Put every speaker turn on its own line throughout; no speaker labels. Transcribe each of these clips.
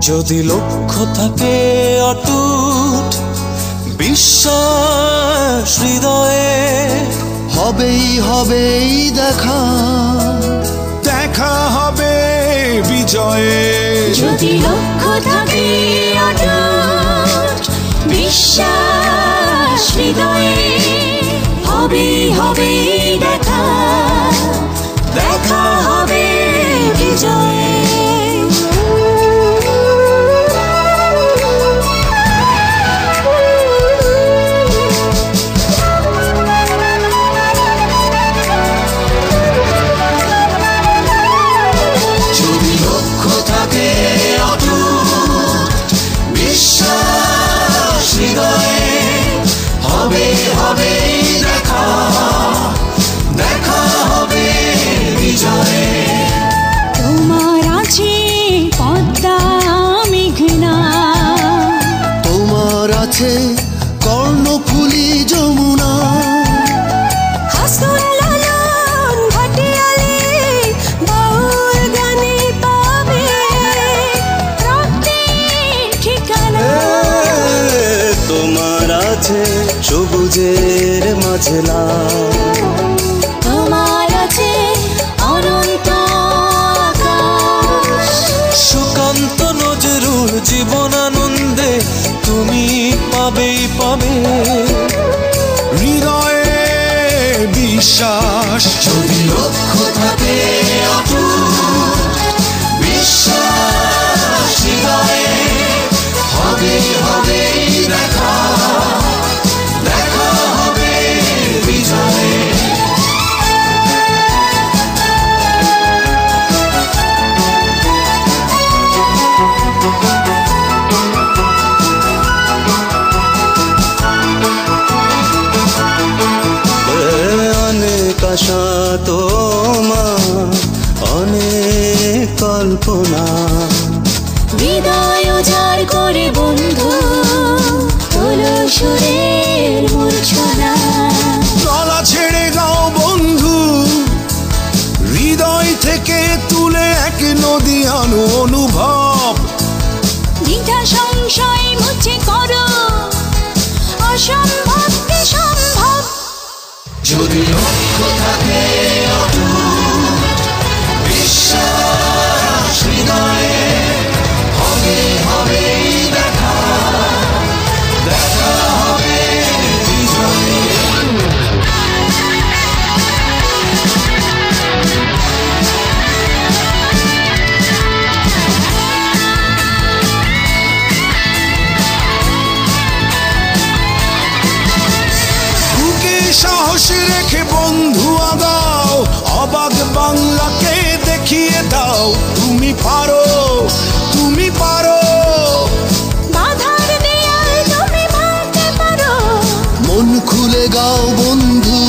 যদি লক্ষ্য থাকে অটুট বিশ্বাস হৃদয়ে,
হবেই হবেই দেখা,
দেখা হবে বিজয়ে।
যদি লক্ষ্য থাকে অটুট বিশ্বাস হৃদয়ে, হবেই হবেই দেখা, দেখা হবে বিজয়ে।
কর্ণফুলী যমুনা,
হাসন লালন ভাটিয়ালি বাউল গানে পাবে রক্তের ঠিকানা।
তোমার আছে সবুজের মাঝে লাল,
তোমার আছে অনন্ত আকাশ।
সুকান্ত নজরুল জীবনানন্দে তুমি পাবেই পাবে
হৃদয়ে বিশ্বাস।
যদি লক্ষ্য থাকে অটুট বিশ্বাস হৃদয়ে, হবেই হবেই দেখা, দেখা হবে বিজয়ে।
অনেক আশা তোমার, অনেক কল্পনা,
হৃদয় উজাড় করে বন্ধু তোলো সুরের মূর্ছনা।
গলা ছেড়ে গাও বন্ধু, হৃদয় থেকে তুলে এক নদী আনো অনুভব।
দ্বিধা সংশয় মুছে করো, অসম্ভবকে সম্ভব।
যদি লক্ষ্য থাকে অটুট বিশ্বাস হৃদয়ে, হবেই হবেই দেখা, দেখা হবে বিজয়ে।
সাহস রেখে বন্ধু আগাও, অবাক বাংলাকে দেখিয়ে দাও তুমি পারো, তুমি পারো।
বাধার দেয়াল তুমি ভাঙতে পারো,
মন খুলে গাও বন্ধু,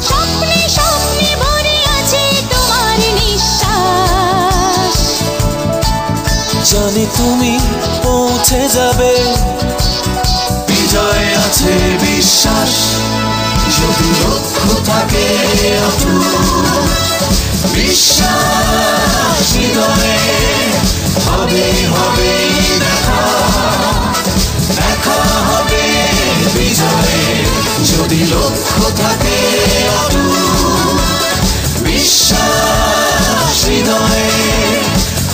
স্বপ্নে স্বপ্নে ভরে আছে তোমার নিঃশ্বাস।
জানি তুমি পৌঁছে যাবে,
বিজয় আছে বিশ্বাস। যদি লক্ষ্য থাকে অটুট বিশ্বাস হৃদয়ে, হবেই হবেই দেখা, দেখা হবে বিজয়ে। যদি লক্ষ্য থাকে অটুট বিশ্বাস হৃদয়ে,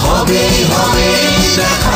হবেই হবেই দেখা।